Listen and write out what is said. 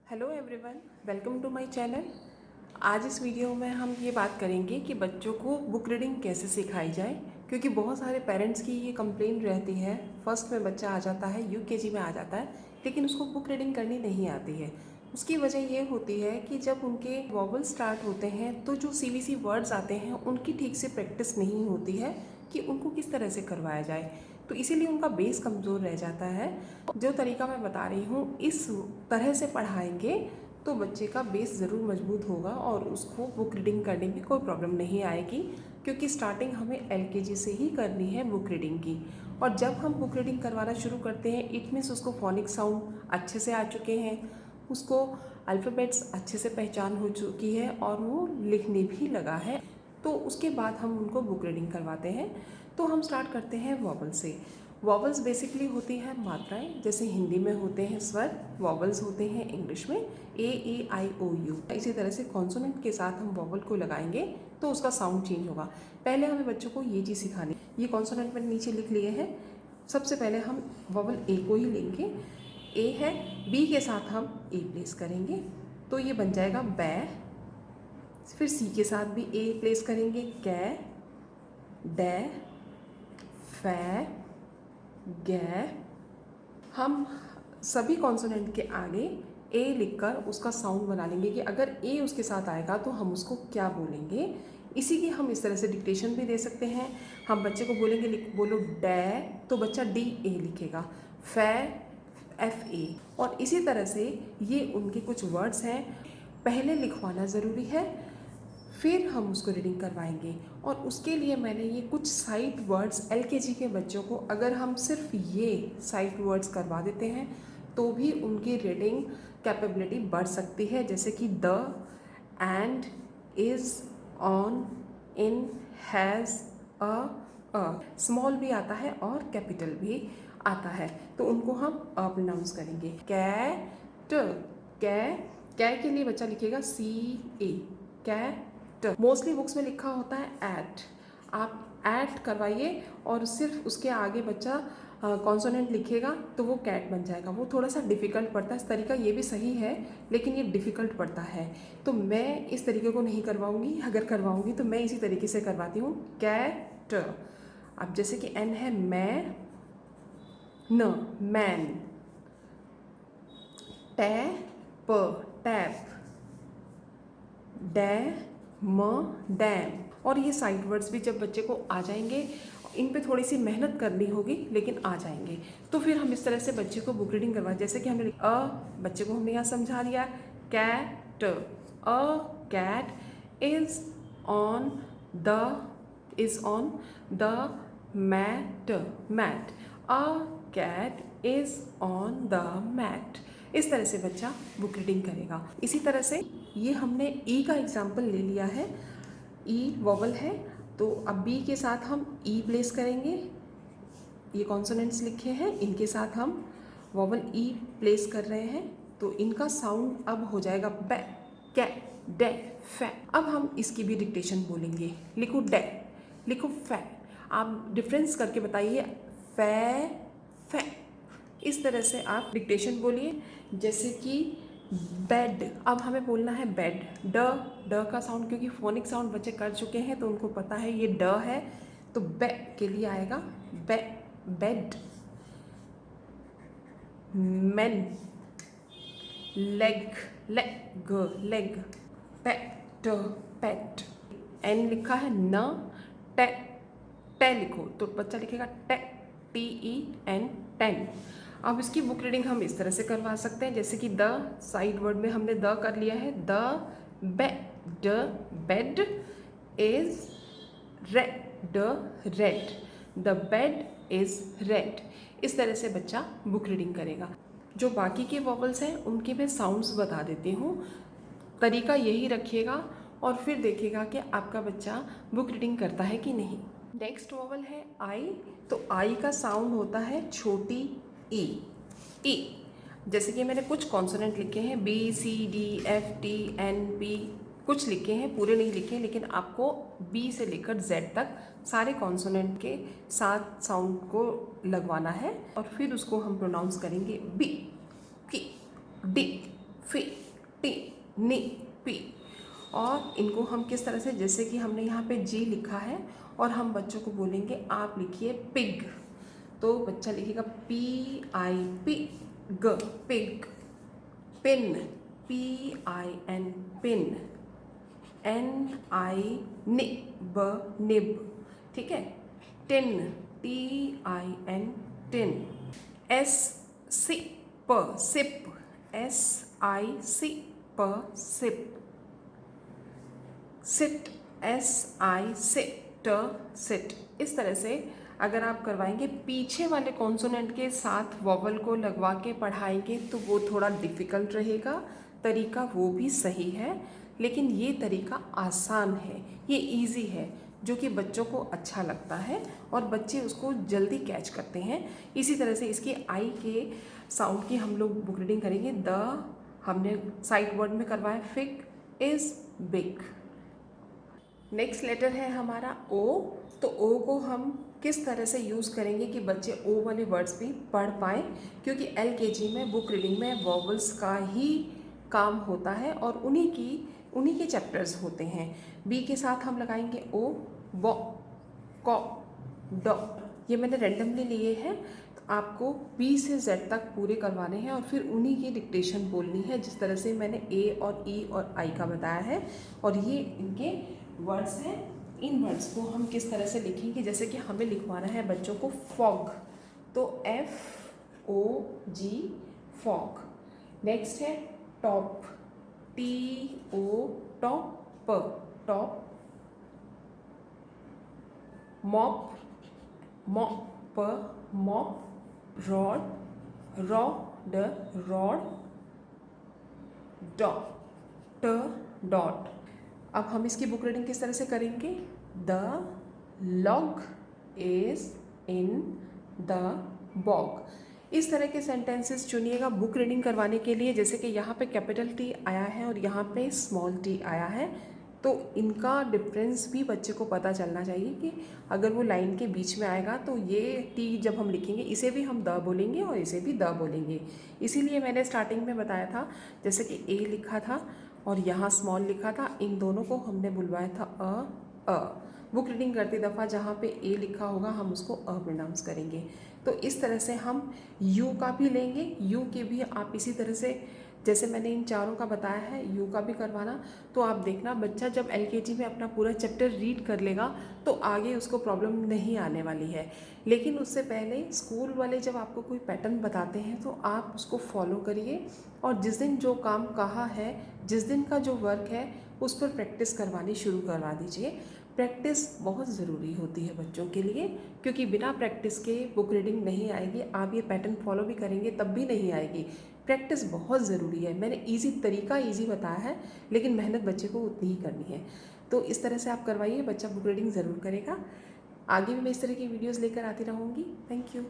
Hello everyone, welcome to my channel. आज इस video में हम ये बात करेंगे कि बच्चों को बुक रीडिंग कैसे सिखाई जाए, क्योंकि बहुत सारे पेरेंट्स की ये कंप्लेन रहती है। फर्स्ट में बच्चा आ जाता है, यूकेजी में आ जाता है, लेकिन उसको बुक रीडिंग करनी नहीं आती है। उसकी वजह ये होती है कि जब उनके वॉवल स्टार्ट होते हैं तो जो सीवीसी वर्ड्स आते हैं उनकी ठीक से प्रैक्टिस नहीं होती है कि उनको किस तरह से करवाया जाए, तो इसीलिए उनका बेस कमज़ोर रह जाता है। जो तरीका मैं बता रही हूँ, इस तरह से पढ़ाएंगे तो बच्चे का बेस ज़रूर मजबूत होगा और उसको बुक रीडिंग करने में कोई प्रॉब्लम नहीं आएगी, क्योंकि स्टार्टिंग हमें एलकेजी से ही करनी है बुक रीडिंग की। और जब हम बुक रीडिंग करवाना शुरू करते हैं, इट मीन्स उसको फोनिक साउंड अच्छे से आ चुके हैं, उसको अल्फ़ाबेट्स अच्छे से पहचान हो चुकी है और वो लिखने भी लगा है, तो उसके बाद हम उनको बुक रीडिंग करवाते हैं। तो हम स्टार्ट करते हैं वॉवल से। वॉवल्स बेसिकली होती हैं मात्राएं, जैसे हिंदी में होते हैं स्वर, वॉवल्स होते हैं इंग्लिश में A, E, I, O, U। इसी तरह से कॉन्सोनेंट के साथ हम वॉवल को लगाएंगे तो उसका साउंड चेंज होगा। पहले हमें बच्चों को ये चीज़ सिखानी। ये कॉन्सोनेंट मैंने नीचे लिख लिए हैं। सबसे पहले हम वॉवल ए को ही लेंगे। ए है, बी के साथ हम ए प्लेस करेंगे तो ये बन जाएगा बै। फिर सी के साथ भी ए प्लेस करेंगे, कै, डै, फै, गै। हम सभी कॉन्सोनेंट के आगे ए लिखकर उसका साउंड बना लेंगे कि अगर ए उसके साथ आएगा तो हम उसको क्या बोलेंगे। इसी की हम इस तरह से डिक्टेशन भी दे सकते हैं। हम बच्चे को बोलेंगे बोलो डै, तो बच्चा डी ए लिखेगा, फै एफ ए। और इसी तरह से ये उनके कुछ वर्ड्स हैं, पहले लिखवाना ज़रूरी है, फिर हम उसको रीडिंग करवाएंगे। और उसके लिए मैंने ये कुछ साइट वर्ड्स एलकेजी के बच्चों को, अगर हम सिर्फ ये साइट वर्ड्स करवा देते हैं तो भी उनकी रीडिंग कैपेबिलिटी बढ़ सकती है, जैसे कि the, and, is, on, in, has, a. Small भी आता है और कैपिटल भी आता है, तो उनको हम प्रोनाउंस करेंगे। कैट, कै, कै के लिए बच्चा लिखेगा CA, कैट। मोस्टली बुक्स में लिखा होता है एट, आप एट करवाइए और सिर्फ उसके आगे बच्चा कॉन्सोनेंट लिखेगा तो वो कैट बन जाएगा। वो थोड़ा सा डिफ़िकल्ट पड़ता है। इस तरीका ये भी सही है, लेकिन ये डिफ़िकल्ट पड़ता है, तो मैं इस तरीके को नहीं करवाऊंगी। अगर करवाऊंगी तो मैं इसी तरीके से करवाती हूँ, कैट। अब जैसे कि एन है, मैं, न, मैन, टैप, टैप, डै, म, डैम। और ये साइड वर्ड्स भी जब बच्चे को आ जाएंगे, इन पे थोड़ी सी मेहनत करनी होगी, लेकिन आ जाएंगे। तो फिर हम इस तरह से बच्चे को बुक रीडिंग करवाएं। जैसे कि हमने बच्चे को हमने यहाँ समझा दिया, cat, a cat is on the mat, mat, a cat is on the mat. इस तरह से बच्चा बुक रीडिंग करेगा। इसी तरह से ये हमने ई का एग्जाम्पल ले लिया है। ई वॉवल है, तो अब बी के साथ हम ई प्लेस करेंगे। ये कॉन्सोनेंट्स लिखे हैं, इनके साथ हम वॉवल ई प्लेस कर रहे हैं, तो इनका साउंड अब हो जाएगा बै, कै, डै, फै। अब हम इसकी भी डिक्टेशन बोलेंगे। लिखो डै, लिखो फै। आप डिफरेंस करके बताइए, फै, फै। इस तरह से आप डिक्टेशन बोलिए। जैसे कि बेड, अब हमें बोलना है बेड। ड का साउंड, क्योंकि फोनिक साउंड बच्चे कर चुके हैं तो उनको पता है ये ड है, तो बे के लिए आएगा B, bed. Men, leg, leg, leg, pet, pet. N लिखा है, न, टे, टे लिखो तो बच्चा लिखेगा टे, TEN, 10। अब इसकी बुक रीडिंग हम इस तरह से करवा सकते हैं, जैसे कि द, साइड वर्ड में हमने द कर लिया है, the bed, bed is red, red, the bed is red. इस तरह से बच्चा बुक रीडिंग करेगा। जो बाकी के वॉवल्स हैं उनके मैं साउंड्स बता देती हूँ। तरीका यही रखिएगा और फिर देखिएगा कि आपका बच्चा बुक रीडिंग करता है कि नहीं। नेक्स्ट वॉवल है आई, तो आई का साउंड होता है छोटी ई, ई। जैसे कि मैंने कुछ कॉन्सोनेंट लिखे हैं, BCDFTNP, कुछ लिखे हैं, पूरे नहीं लिखे, लेकिन आपको B से लेकर Z तक सारे कॉन्सोनेंट के साथ साउंड को लगवाना है और फिर उसको हम प्रोनाउंस करेंगे बी, की, डी, फी। इनको हम किस तरह से, जैसे कि हमने यहाँ पे जी लिखा है और हम बच्चों को बोलेंगे आप लिखिए पिग, तो बच्चा लिखेगा PIG, pig. Pin, PIN, pin. NIB, nib, ठीक है। Tin, TIN, tin. SIP, sip, SICP, sip. Sit, SIT, sit. इस तरह से अगर आप करवाएंगे, पीछे वाले कॉन्सोनेंट के साथ वॉवल को लगवा के पढ़ाएंगे तो वो थोड़ा डिफ़िकल्ट रहेगा। तरीका वो भी सही है, लेकिन ये तरीका आसान है, ये इजी है, जो कि बच्चों को अच्छा लगता है और बच्चे उसको जल्दी कैच करते हैं। इसी तरह से इसकी आई के साउंड की हम लोग बुक रीडिंग करेंगे। द हमने साइड वर्ड में करवाया, fig is big. Next letter है हमारा ओ। तो ओ को हम किस तरह से यूज़ करेंगे कि बच्चे ओ वाले वर्ड्स भी पढ़ पाएँ, क्योंकि LKG में बुक रीडिंग में वॉवल्स का ही काम होता है और उन्हीं के चैप्टर्स होते हैं। बी के साथ हम लगाएंगे ओ, बो, को, डो। ये मैंने रेंडमली लिए हैं, तो आपको बी से जेड तक पूरे करवाने हैं और फिर उन्हीं की डिक्टेशन बोलनी है, जिस तरह से मैंने ए और ई और आई का बताया है। और ये इनके वर्ड्स हैं। इन वर्ड्स को हम किस तरह से लिखेंगे, जैसे कि हमें लिखवाना है बच्चों को फॉग, तो FOG, फॉग। नेक्स्ट है top, TO, top, top. Mop, mop, mop. Rod, rod, rod. Dot, dot. अब हम इसकी बुक रीडिंग किस तरह से करेंगे, the log is in the bog. इस तरह के सेंटेंसेस चुनिएगा बुक रीडिंग करवाने के लिए। जैसे कि यहाँ पे कैपिटल T आया है और यहाँ पे स्मॉल t आया है, तो इनका डिफरेंस भी बच्चे को पता चलना चाहिए कि अगर वो लाइन के बीच में आएगा तो ये T जब हम लिखेंगे इसे भी हम द बोलेंगे और इसे भी द बोलेंगे। इसीलिए मैंने स्टार्टिंग में बताया था, जैसे कि ए लिखा था और यहाँ स्मॉल लिखा था, इन दोनों को हमने बुलवाया था अ। बुक रीडिंग करते दफ़ा जहाँ पे ए लिखा होगा हम उसको अ प्रोनाउंस करेंगे। तो इस तरह से हम यू का भी लेंगे, यू के भी आप इसी तरह से, जैसे मैंने इन चारों का बताया है, यू का भी करवाना। तो आप देखना बच्चा जब LKG में अपना पूरा चैप्टर रीड कर लेगा तो आगे उसको प्रॉब्लम नहीं आने वाली है। लेकिन उससे पहले स्कूल वाले जब आपको कोई पैटर्न बताते हैं तो आप उसको फॉलो करिए और जिस दिन जो काम कहा है, जिस दिन का जो वर्क है, उस पर प्रैक्टिस करवानी शुरू करवा दीजिए। प्रैक्टिस बहुत ज़रूरी होती है बच्चों के लिए, क्योंकि बिना प्रैक्टिस के बुक रीडिंग नहीं आएगी। आप ये पैटर्न फॉलो भी करेंगे तब भी नहीं आएगी। प्रैक्टिस बहुत ज़रूरी है। मैंने तरीका ईजी बताया है, लेकिन मेहनत बच्चे को उतनी ही करनी है। तो इस तरह से आप करवाइए, बच्चा बुक रीडिंग ज़रूर करेगा। आगे भी मैं इस तरह की वीडियोज़ लेकर आती रहूँगी। Thank you.